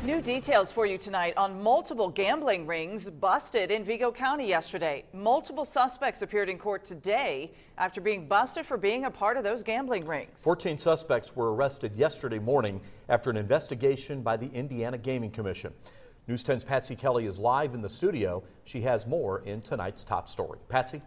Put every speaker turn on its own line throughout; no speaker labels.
New details for you tonight on multiple gambling rings busted in Vigo County yesterday. Multiple suspects appeared in court today after being busted for being a part of those gambling rings.
14 suspects were arrested yesterday morning after an investigation by the Indiana Gaming Commission. News 10's Patsy Kelly is live in the studio. She has more in tonight's top story. Patsy?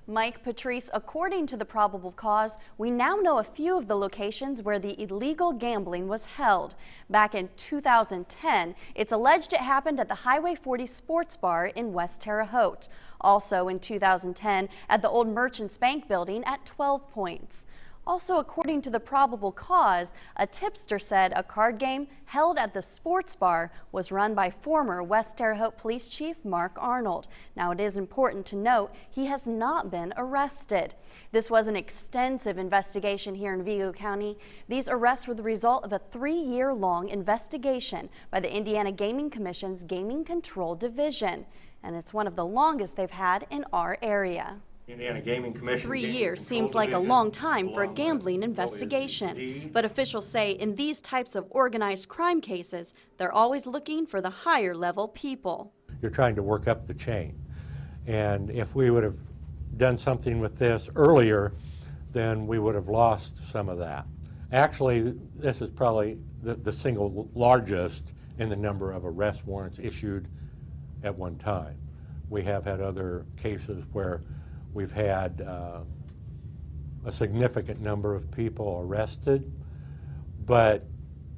Mike, Patrice, according to the probable cause, we now know a few of the locations where the illegal gambling was held. Back in 2010, it's alleged it happened at the Highway 40 Sports Bar in West Terre Haute. Also in 2010, at the old Merchants Bank building at 12 Points. Also, according to the probable cause, a tipster said a card game held at the sports bar was run by former West Terre Haute Police Chief Mark Arnold. Now, it is important to note he has not been arrested. This was an extensive investigation here in Vigo County. These arrests were the result of a 3-year-long investigation by the Indiana Gaming Commission's Gaming Control Division, and it's one of the longest they've had in our area.
Indiana Gaming Commission.
3 years seems like a long time for a gambling investigation, but officials say in these types of organized crime cases, they're always looking for the higher level people.
You're trying to work up the chain, and if we would have done something with this earlier, then we would have lost some of that. Actually, this is probably the single largest in the number of arrest warrants issued at one time. We have had other cases where we've had a significant number of people arrested, but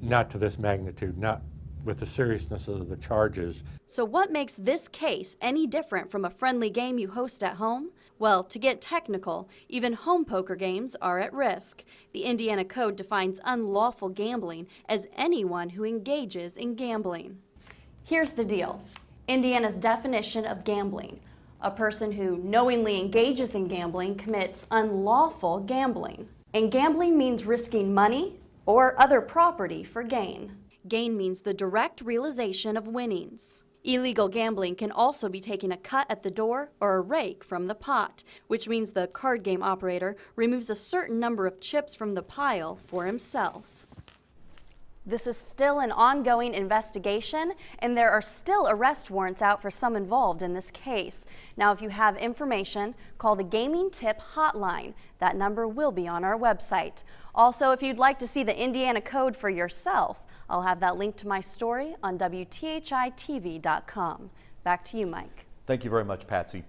not to this magnitude, not with the seriousness of the charges.
So what makes this case any different from a friendly game you host at home? Well, to get technical, even home poker games are at risk. The Indiana Code defines unlawful gambling as anyone who engages in gambling. Here's the deal. Indiana's definition of gambling: a person who knowingly engages in gambling commits unlawful gambling. And gambling means risking money or other property for gain. Gain means the direct realization of winnings. Illegal gambling can also be taking a cut at the door or a rake from the pot, which means the card game operator removes a certain number of chips from the pile for himself. This is still an ongoing investigation, and there are still arrest warrants out for some involved in this case. Now, if you have information, call the Gaming Tip Hotline. That number will be on our website. Also, if you'd like to see the Indiana Code for yourself, I'll have that link to my story on WTHI-TV.com. Back to you, Mike.
Thank you very much, Patsy.